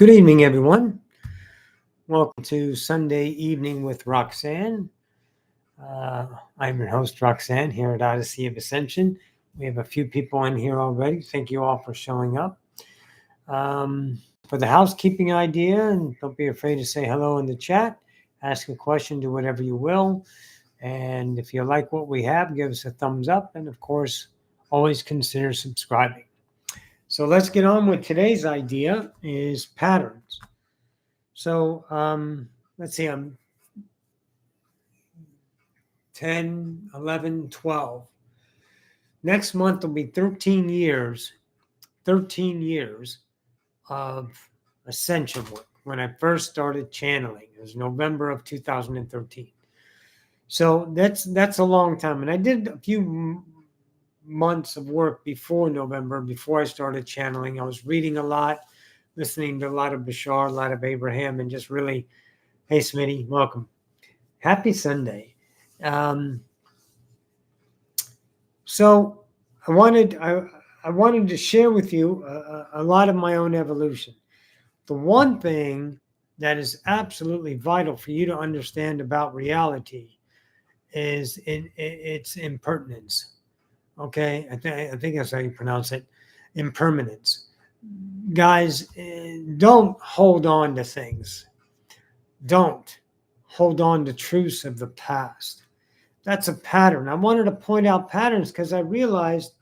Good evening, everyone. Welcome to Sunday Evening with Roxanne. I'm your host, Roxanne, here at Odyssey of Ascension. We have a few people in here already. Thank you all for showing up. For the housekeeping idea, and don't be afraid to say hello in the chat, ask a question, do whatever you will. And if you like what we have, give us a thumbs up. And of course, always consider subscribing. So let's get on with today's idea is patterns. So let's see, I'm 10, 11, 12. Next month will be 13 years of Ascension work when I first started channeling. It was November of 2013. So that's a long time. And I did a few months of work before November, before I started channeling. I was reading a lot, listening to a lot of Bashar, a lot of Abraham, and just really, hey, Smitty, welcome. Happy Sunday. So I wanted to share with you a lot of my own evolution. The one thing that is absolutely vital for you to understand about reality is its impertinence. Okay, I think that's how you pronounce it, impermanence. Guys, don't hold on to things. Don't hold on to truths of the past. That's a pattern. I wanted to point out patterns because I realized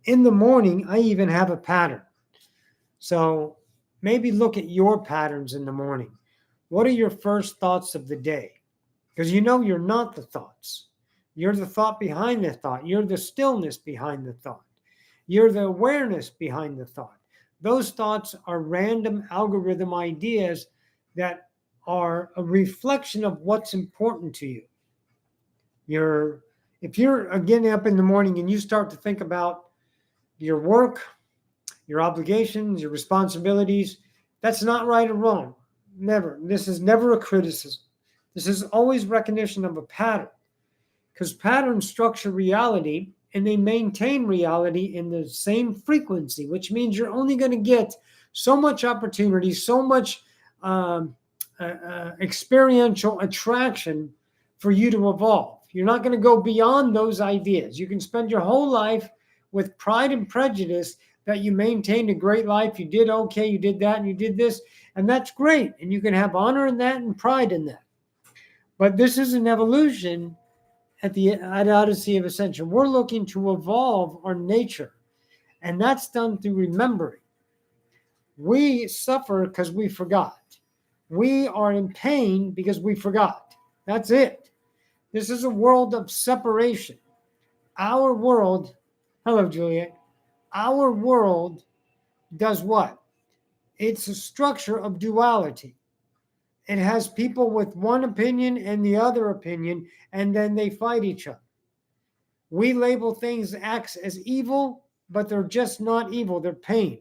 in the morning, I even have a pattern. So maybe look at your patterns in the morning. What are your first thoughts of the day? Because you know you're not the thoughts. You're the thought behind the thought. You're the stillness behind the thought. You're the awareness behind the thought. Those thoughts are random algorithm ideas that are a reflection of what's important to you. If you're getting up in the morning and you start to think about your work, your obligations, your responsibilities, that's not right or wrong. Never. This is never a criticism. This is always recognition of a pattern, because patterns structure reality and they maintain reality in the same frequency, which means you're only going to get so much opportunity, so much experiential attraction for you to evolve. You're not going to go beyond those ideas. You can spend your whole life with pride and prejudice that you maintained a great life, you did okay, you did that, and you did this, and that's great. And you can have honor in that and pride in that. But this is an evolution at Odyssey of Ascension. We're looking to evolve our nature, and that's done through remembering. We suffer because we forgot. We are in pain because we forgot. That's it. This is a world of separation. Our world, hello, Juliet. Our world does what? It's a structure of duality. It has people with one opinion and the other opinion, and then they fight each other. We label things, acts as evil, but they're just not evil. They're pain.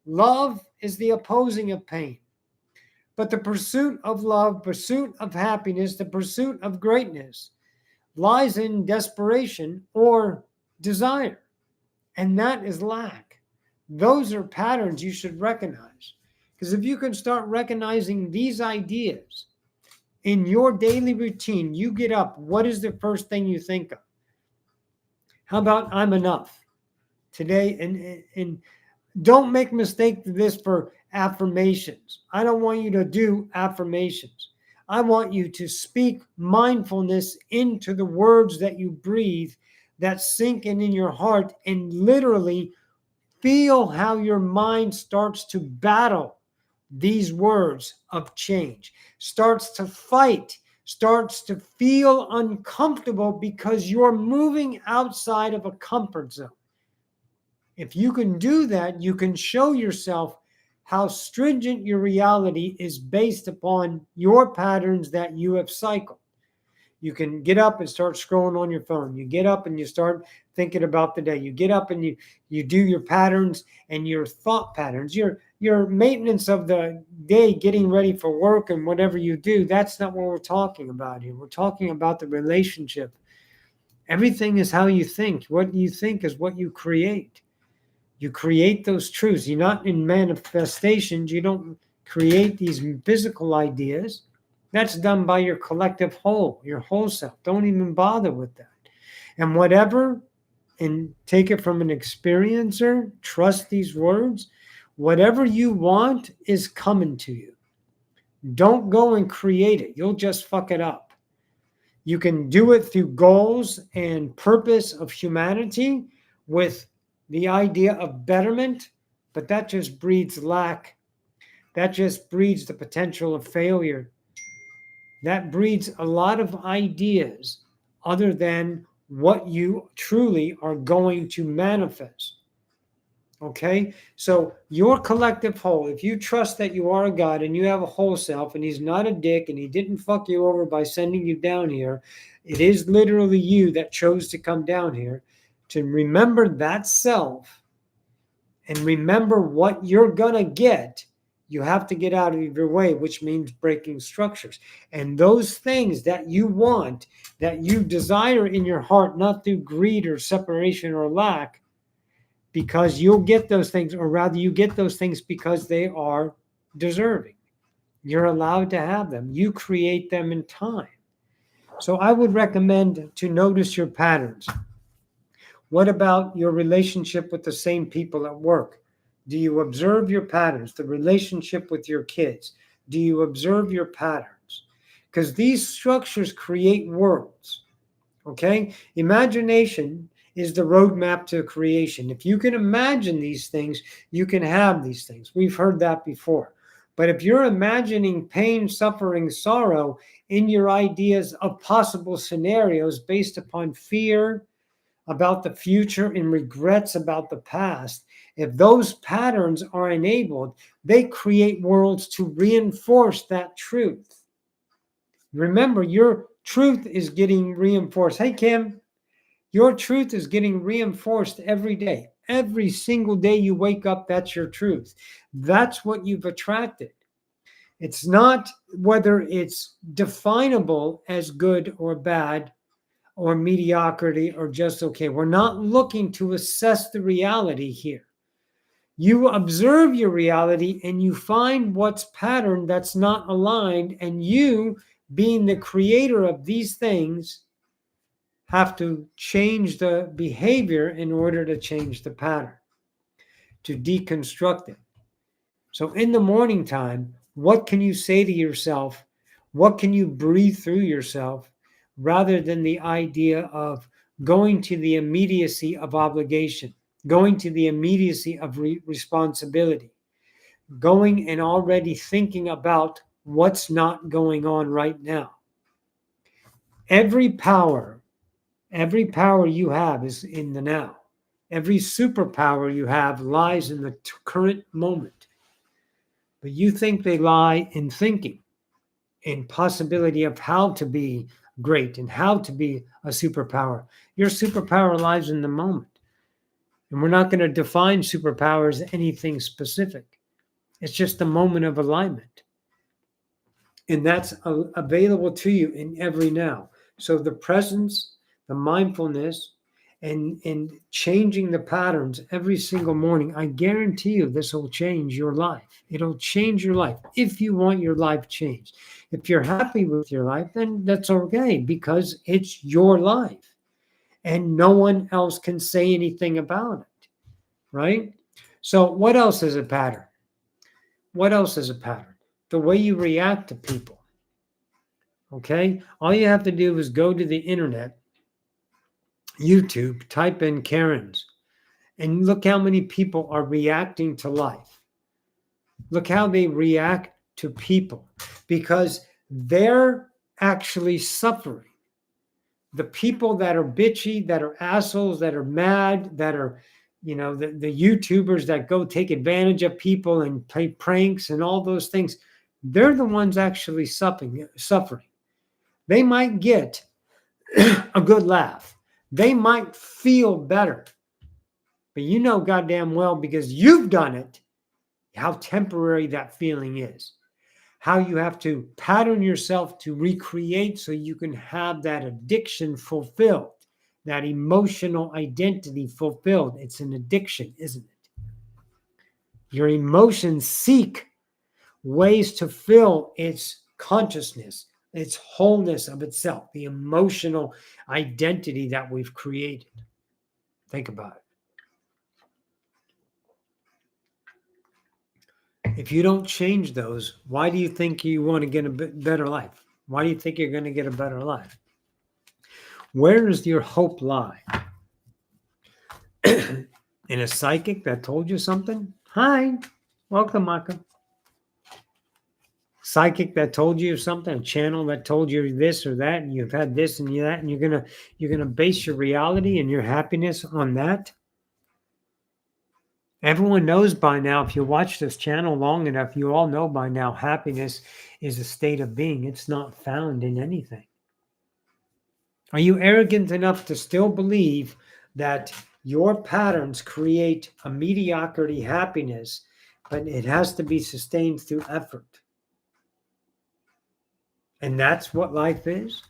Love is the opposing of pain. But the pursuit of love, pursuit of happiness, the pursuit of greatness lies in desperation or desire. And that is lack. Those are patterns you should recognize. Because if you can start recognizing these ideas in your daily routine, you get up, what is the first thing you think of? How about I'm enough today? And don't make mistake of this for affirmations. I don't want you to do affirmations. I want you to speak mindfulness into the words that you breathe that sink in your heart, and literally feel how your mind starts to battle these words of change, starts to fight, starts to feel uncomfortable because you're moving outside of a comfort zone. If you can do that, you can show yourself how stringent your reality is based upon your patterns that you have cycled. You can get up and start scrolling on your phone. You get up and you start thinking about the day. You get up and you do your patterns and your thought patterns, your maintenance of the day, getting ready for work and whatever you do. That's not what we're talking about here. We're talking about the relationship. Everything is how you think. What you think is what you create. You create those truths. You're not in manifestations. You don't create these physical ideas. That's done by your collective whole, your whole self. Don't even bother with that. And whatever, and take it from an experiencer, trust these words, whatever you want is coming to you. Don't go and create it. You'll just fuck it up. You can do it through goals and purpose of humanity with the idea of betterment, but that just breeds lack. That just breeds the potential of failure. That breeds a lot of ideas other than what you truly are going to manifest. Okay? So your collective whole, if you trust that you are a God and you have a whole self and he's not a dick and he didn't fuck you over by sending you down here, it is literally you that chose to come down here, to remember that self and remember what you're going to get. You have to get out of your way, which means breaking structures. And those things that you want, that you desire in your heart, not through greed or separation or lack, because you'll get those things, or rather you get those things because they are deserving. You're allowed to have them. You create them in time. So I would recommend to notice your patterns. What about your relationship with the same people at work? Do you observe your patterns? The relationship with your kids? Do you observe your patterns? Because these structures create worlds. Okay? Imagination is the roadmap to creation. If you can imagine these things, you can have these things. We've heard that before. But if you're imagining pain, suffering, sorrow in your ideas of possible scenarios based upon fear about the future and regrets about the past, if those patterns are enabled, they create worlds to reinforce that truth. Remember, your truth is getting reinforced. Hey, Kim, your truth is getting reinforced every day. Every single day you wake up, that's your truth. That's what you've attracted. It's not whether it's definable as good or bad or mediocrity or just okay. We're not looking to assess the reality here. You observe your reality and you find what's patterned that's not aligned, and you, being the creator of these things, have to change the behavior in order to change the pattern, to deconstruct it. So in the morning time, what can you say to yourself? What can you breathe through yourself, rather than the idea of going to the immediacy of obligation, going to the immediacy of responsibility, going and already thinking about what's not going on right now? Every power you have is in the now. Every superpower you have lies in the current moment. But you think they lie in thinking, in possibility of how to be great and how to be a superpower. Your superpower lies in the moment. And we're not going to define superpower as anything specific. It's just a moment of alignment. And that's available to you in every now. So the presence, the mindfulness, and changing the patterns every single morning, I guarantee you this will change your life. It'll change your life if you want your life changed. If you're happy with your life, then that's okay, because it's your life and no one else can say anything about it, right? So what else is a pattern? What else is a pattern? The way you react to people. Okay? All you have to do is go to the internet, YouTube, type in Karens, and look how many people are reacting to life. Look how they react to people, because they're actually suffering. The people that are bitchy, that are assholes, that are mad, that are, the YouTubers that go take advantage of people and play pranks and all those things, they're the ones actually suffering. They might get a good laugh. They might feel better. But you know goddamn well, because you've done it, how temporary that feeling is. How you have to pattern yourself to recreate so you can have that addiction fulfilled, that emotional identity fulfilled. It's an addiction, isn't it? Your emotions seek ways to fill its consciousness, its wholeness of itself, the emotional identity that we've created. Think about it. If you don't change those, why do you think you want to get a better life? Why do you think you're going to get a better life? Where does your hope lie? In a psychic that told you something? Hi, welcome, Maka. Psychic that told you something, a channel that told you this or that, and you've had this and that, and you're gonna base your reality and your happiness on that. Everyone knows by now, if you watch this channel long enough, you all know by now happiness is a state of being. It's not found in anything. Are you arrogant enough to still believe that your patterns create a mediocrity happiness, but it has to be sustained through effort? And that's what life is?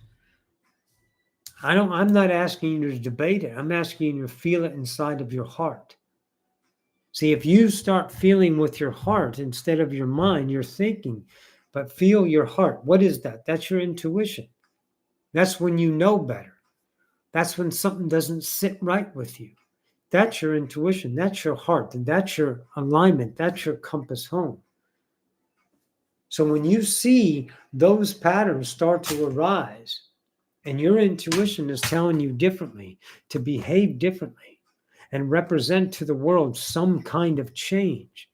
I'm not asking you to debate it. I'm asking you to feel it inside of your heart. See, if you start feeling with your heart instead of your mind, you're thinking, but feel your heart. What is that? That's your intuition. That's when you know better. That's when something doesn't sit right with you. That's your intuition. That's your heart. And that's your alignment. That's your compass home. So when you see those patterns start to arise and your intuition is telling you differently, to behave differently and represent to the world some kind of change,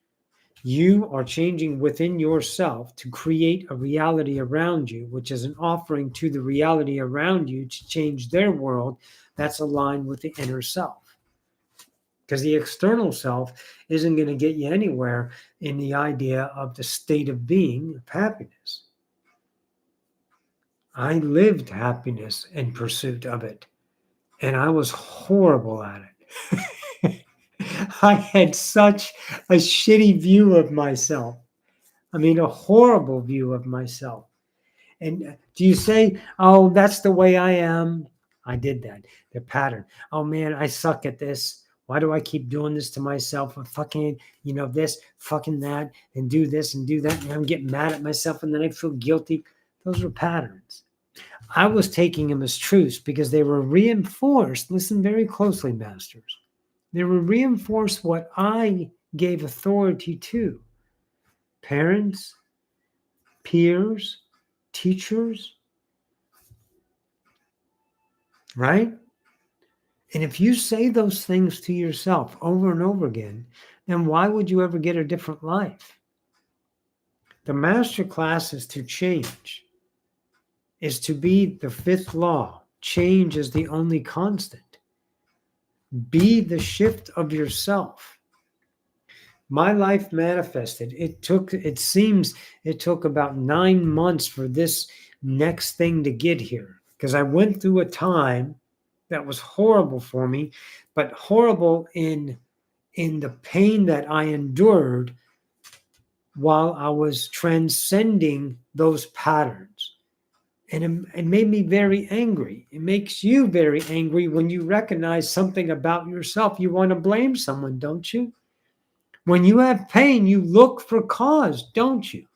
you are changing within yourself to create a reality around you, which is an offering to the reality around you to change their world that's aligned with the inner self. Because the external self isn't going to get you anywhere in the idea of the state of being of happiness. I lived happiness in pursuit of it, and I was horrible at it. I had such a shitty view of myself. I mean, a horrible view of myself. And do you say, oh, that's the way I am? I did that. The pattern. Oh, man, I suck at this. Why do I keep doing this to myself? I'm fucking, this, fucking that, and do this and do that. And I'm getting mad at myself and then I feel guilty. Those were patterns. I was taking them as truths because they were reinforced. Listen very closely, masters. They were reinforced what I gave authority to. Parents, peers, teachers, right? And if you say those things to yourself over and over again, then why would you ever get a different life? The master class is to change, is to be the fifth law. Change is the only constant. Be the shift of yourself. My life manifested. It seems it took about 9 months for this next thing to get here, because I went through a time that was horrible for me, but horrible in the pain that I endured while I was transcending those patterns. And it made me very angry. It makes you very angry when you recognize something about yourself. You want to blame someone, don't you? When you have pain, you look for cause, don't you?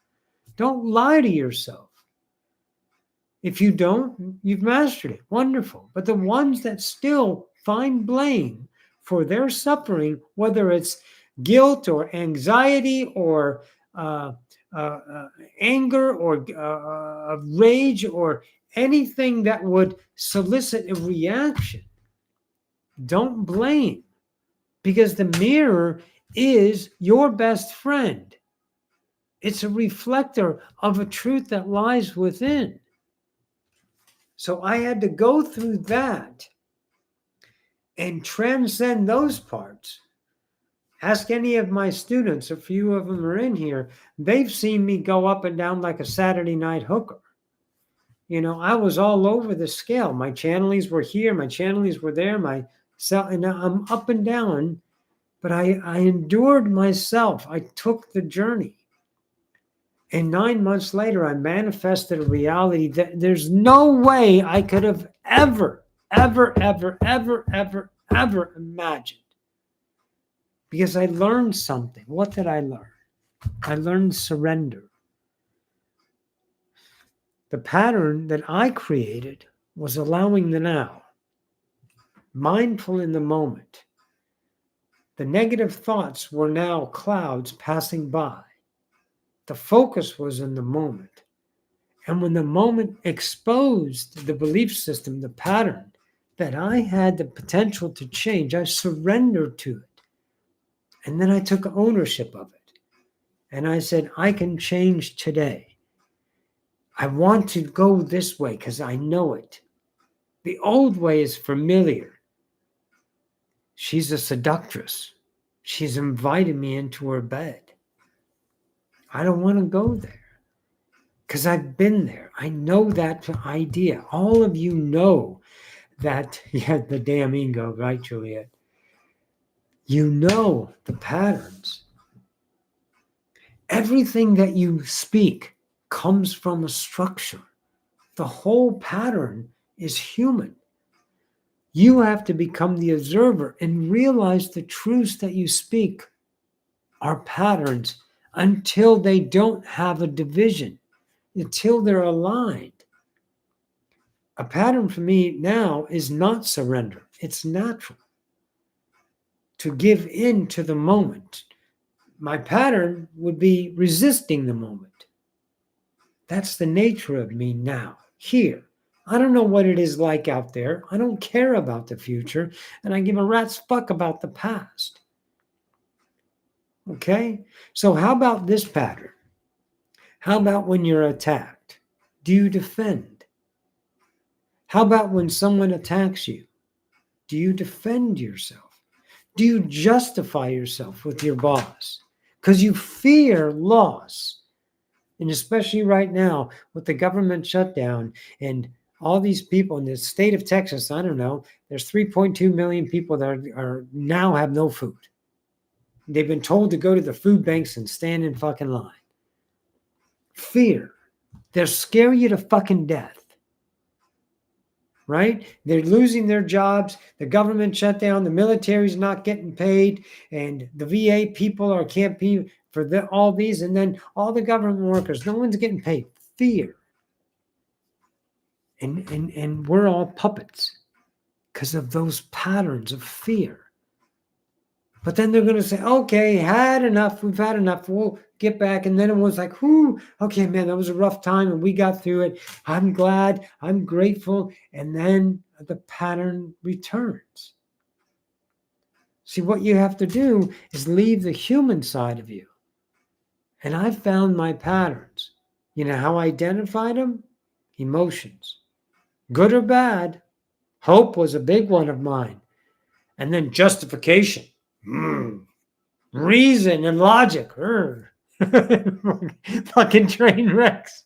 Don't lie to yourself. If you don't, you've mastered it. Wonderful. But the ones that still find blame for their suffering, whether it's guilt or anxiety or anger or rage or anything that would solicit a reaction, don't blame, because the mirror is your best friend. It's a reflector of a truth that lies within. So I had to go through that and transcend those parts. Ask any of my students, a few of them are in here. They've seen me go up and down like a Saturday night hooker. I was all over the scale. My channelings were here, my channelings were there, and I'm up and down, but I endured myself. I took the journey. And 9 months later, I manifested a reality that there's no way I could have ever imagined. Because I learned something. What did I learn? I learned surrender. The pattern that I created was allowing the now, mindful in the moment. The negative thoughts were now clouds passing by. The focus was in the moment. And when the moment exposed the belief system, the pattern that I had the potential to change, I surrendered to it. And then I took ownership of it. And I said, I can change today. I want to go this way because I know it. The old way is familiar. She's a seductress. She's invited me into her bed. I don't want to go there because I've been there. I know that idea. All of you know that, yeah, the damn ego, right, Juliet? You know the patterns. Everything that you speak comes from a structure. The whole pattern is human. You have to become the observer and realize the truths that you speak are patterns until they don't have a division, until they're aligned. A pattern for me now is not surrender. It's natural to give in to the moment. My pattern would be resisting the moment. That's the nature of me now, here. I don't know what it is like out there. I don't care about the future, and I give a rat's fuck about the past. Okay? So how about this pattern? How about when you're attacked? Do you defend? How about when someone attacks you? Do you defend yourself? Do you justify yourself with your boss? Because you fear loss. And especially right now with the government shutdown and all these people in the state of Texas, I don't know, there's 3.2 million people that are now have no food. They've been told to go to the food banks and stand in fucking line. Fear. They'll scare you to fucking death. Right? They're losing their jobs. The government shut down. The military's not getting paid. And the VA people can't pay for all these. And then all the government workers, no one's getting paid. Fear. And we're all puppets because of those patterns of fear. But then they're going to say, okay, had enough. We've had enough. We'll get back. And then it was like, whoo, okay, man, that was a rough time and we got through it. I'm glad. I'm grateful. And then the pattern returns. See, what you have to do is leave the human side of you. And I found my patterns. You know how I identified them? Emotions. Good or bad. Hope was a big one of mine. And then justification. Reason and logic. Fucking train wrecks.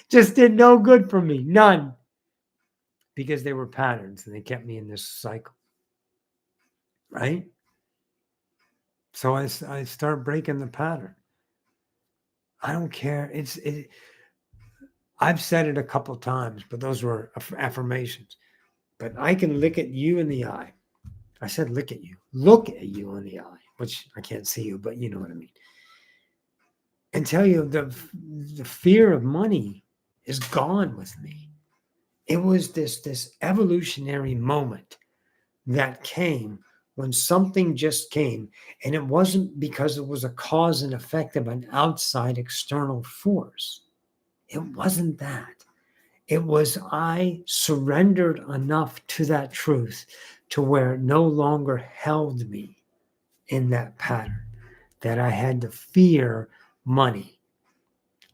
Just did no good for me. None. Because they were patterns and they kept me in this cycle. Right? So I start breaking the pattern. I don't care. I've said it a couple times, but those were affirmations. But I can look at you in the eye. I said, look at you in the eye, which I can't see you, but you know what I mean. And tell you the fear of money is gone with me. It was this evolutionary moment that came when something just came. And it wasn't because it was a cause and effect of an outside external force. It wasn't that. It was I surrendered enough to that truth to where it no longer held me in that pattern, that I had to fear money.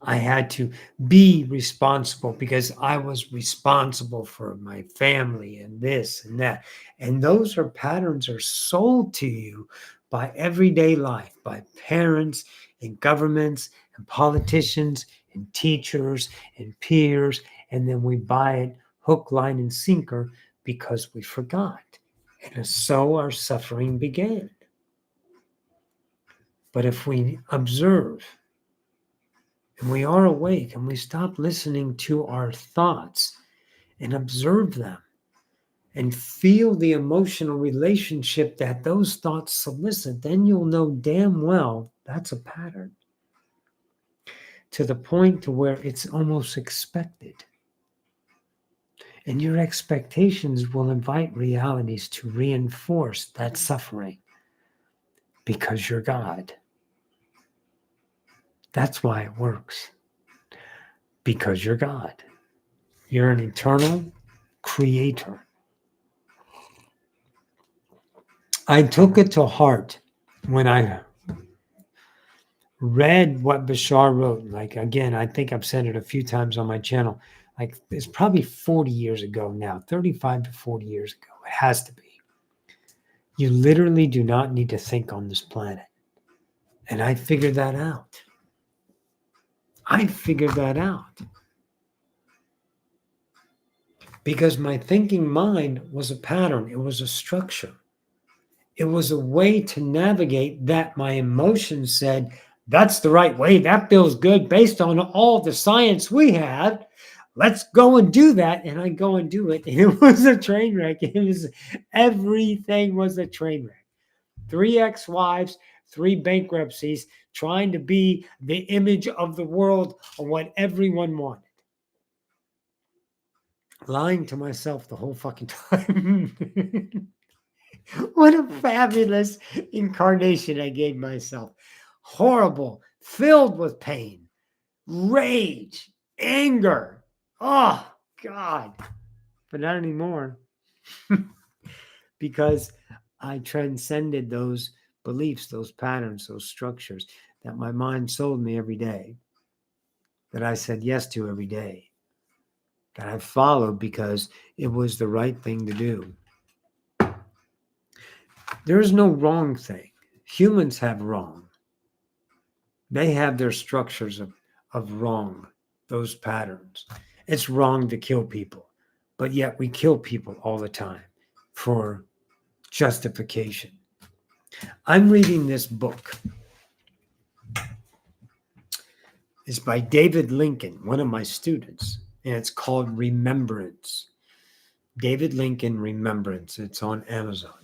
I had to be responsible because I was responsible for my family and this and that. And those patterns are sold to you by everyday life, by parents and governments and politicians and teachers and peers. And then we buy it hook, line, and sinker because we forgot. And so our suffering began. But if we observe and we are awake and we stop listening to our thoughts and observe them and feel the emotional relationship that those thoughts solicit, then you'll know damn well that's a pattern. to the point to where it's almost expected. And your expectations will invite realities to reinforce that suffering because you're God. That's why it works. Because you're God. You're an eternal creator. I took it to heart when I read what Bashar wrote. Like, again, I think I've said it a few times on my channel. Like, it's probably 40 years ago now, 35 to 40 years ago. It has to be. You literally do not need to think on this planet. And I figured that out. Because my thinking mind was a pattern. It was a structure. It was a way to navigate that my emotions said, that's the right way. That feels good based on all the science we have. Let's go and do that. And I go and do it. And it was a train wreck. Everything was a train wreck. 3 ex-wives, 3 bankruptcies, trying to be the image of the world of what everyone wanted. Lying to myself the whole fucking time. What a fabulous incarnation I gave myself. Horrible, filled with pain, rage, anger. Oh, God. But not anymore. Because I transcended those beliefs, those patterns, those structures that my mind sold me every day, that I said yes to every day, that I followed because it was the right thing to do. There is no wrong thing. Humans have wrong. They have their structures of wrong, those patterns. It's wrong to kill people, but yet we kill people all the time for justification. I'm reading this book. It's by David Lincoln, one of my students, and it's called Remembrance. David Lincoln, Remembrance. It's on Amazon.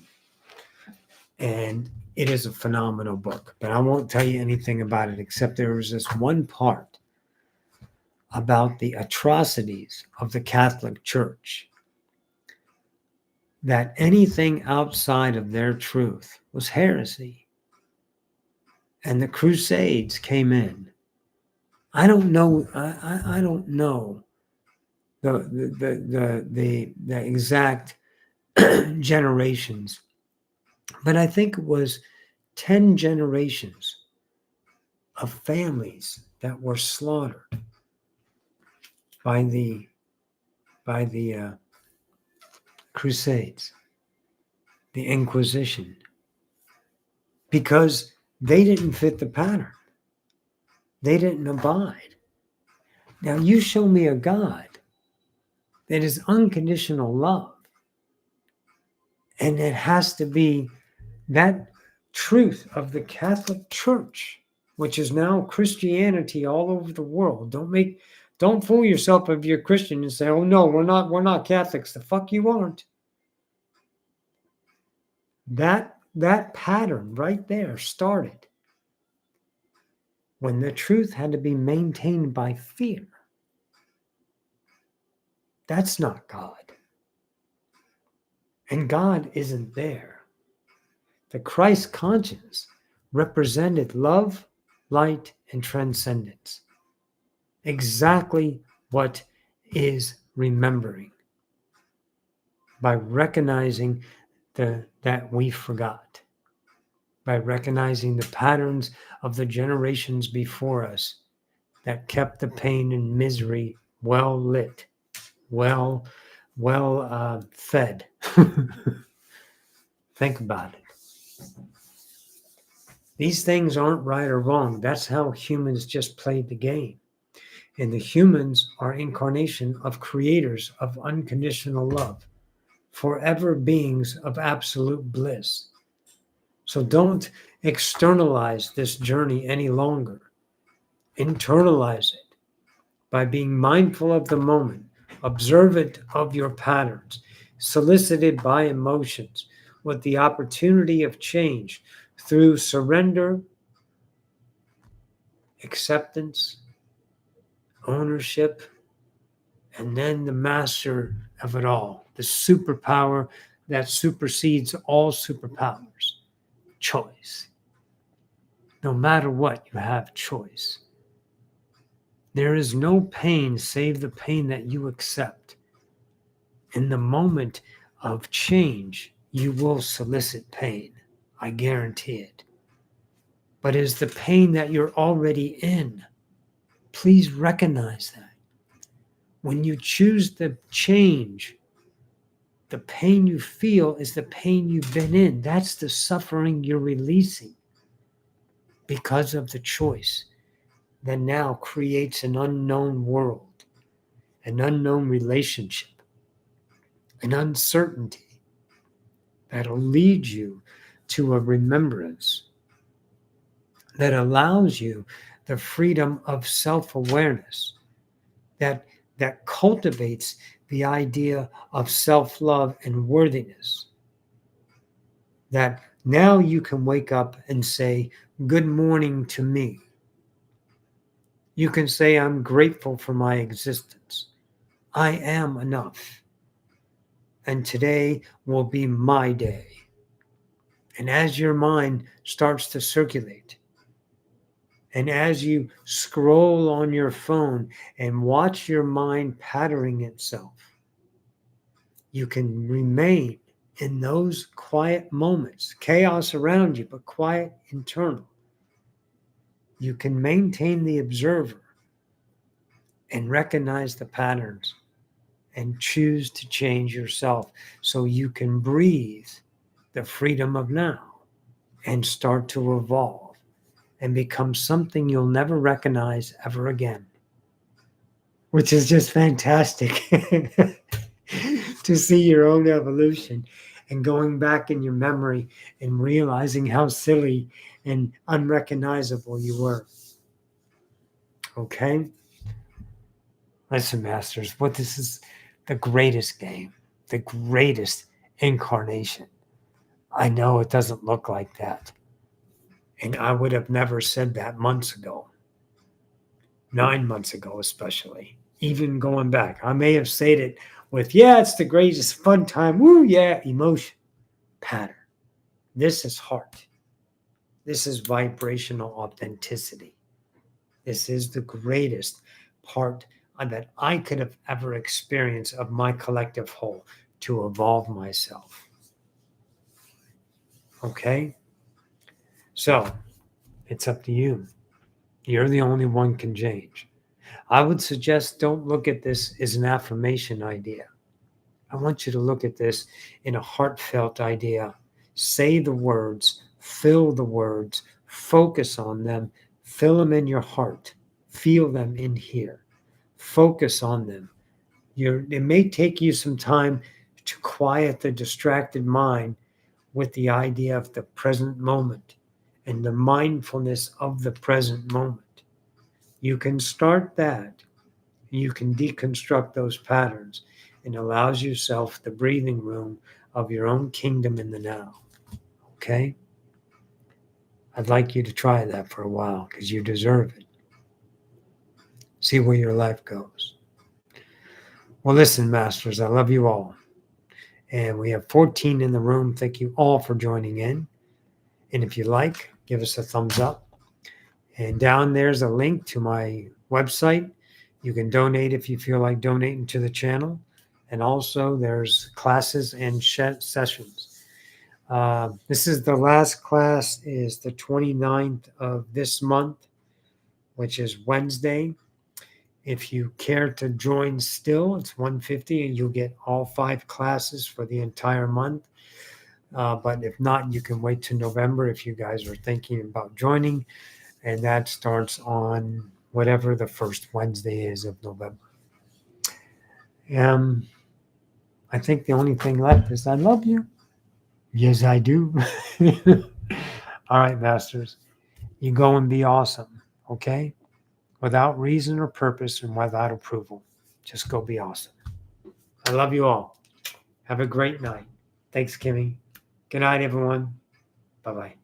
And it is a phenomenal book, but I won't tell you anything about it except there was this one part about the atrocities of the Catholic Church, that anything outside of their truth was heresy. And the Crusades came in. I don't know. I don't know the exact generations, but I think it was 10 generations of families that were slaughtered by the Crusades, the Inquisition, because they didn't fit the pattern. They didn't abide. Now, you show me a God that is unconditional love, and it has to be that truth of the Catholic Church, which is now Christianity all over the world. Don't fool yourself if you're Christian and say, "Oh no, we're not Catholics." The fuck you aren't. That pattern right there started when the truth had to be maintained by fear. That's not God. And God isn't there. The Christ conscience represented love, light, and transcendence. Exactly what is remembering, by recognizing that we forgot, by recognizing the patterns of the generations before us that kept the pain and misery well lit, well fed. Think about it. These things aren't right or wrong. That's how humans just played the game. And the humans are incarnation of creators of unconditional love, forever beings of absolute bliss. So don't externalize this journey any longer. Internalize it by being mindful of the moment, observant of your patterns, solicited by emotions, with the opportunity of change through surrender, acceptance, ownership, and then the master of it all, the superpower that supersedes all superpowers, choice. No matter what, you have choice. There is no pain save the pain that you accept. In the moment of change, you will solicit pain. I guarantee it. But it is the pain that you're already in. Please recognize that. When you choose the change, the pain you feel is the pain you've been in. That's the suffering you're releasing because of the choice that now creates an unknown world, an unknown relationship, an uncertainty that'll lead you to a remembrance that allows you the freedom of self-awareness, that cultivates the idea of self-love and worthiness, that now you can wake up and say, good morning to me. You can say, I'm grateful for my existence. I am enough. And today will be my day. And as your mind starts to circulate, and as you scroll on your phone and watch your mind patterning itself, you can remain in those quiet moments, chaos around you, but quiet internal. You can maintain the observer and recognize the patterns and choose to change yourself so you can breathe the freedom of now and start to evolve and become something you'll never recognize ever again, which is just fantastic to see your own evolution and going back in your memory and realizing how silly and unrecognizable you were. Okay? Listen, Masters, this is the greatest game, the greatest incarnation. I know it doesn't look like that. And I would have never said that months ago, 9 months ago, especially, even going back. I may have said it with, yeah, it's the greatest fun time. Woo, yeah, emotion, pattern. This is heart. This is vibrational authenticity. This is the greatest part that I could have ever experienced of my collective whole to evolve myself. Okay? So, it's up to you. You're the only one can change. I would suggest don't look at this as an affirmation idea. I want you to look at this in a heartfelt idea. Say the words, feel the words, focus on them, fill them in your heart, feel them in here. Focus on them. It may take you some time to quiet the distracted mind with the idea of the present moment and the mindfulness of the present moment. You can start that. You can deconstruct those patterns and allows yourself the breathing room of your own kingdom in the now. Okay? I'd like you to try that for a while because you deserve it. See where your life goes. Well, listen, Masters, I love you all. And we have 14 in the room. Thank you all for joining in. And if you like, give us a thumbs up. And down there's a link to my website. You can donate if you feel like donating to the channel. And also there's classes and sessions. This is the last class is the 29th of this month, which is Wednesday. If you care to join still, it's $150 and you'll get all 5 classes for the entire month. But if not, you can wait till November if you guys are thinking about joining. And that starts on whatever the first Wednesday is of November. I think the only thing left is I love you. Yes, I do. All right, Masters. You go and be awesome, okay? Without reason or purpose and without approval. Just go be awesome. I love you all. Have a great night. Thanks, Kimmy. Good night, everyone. Bye-bye.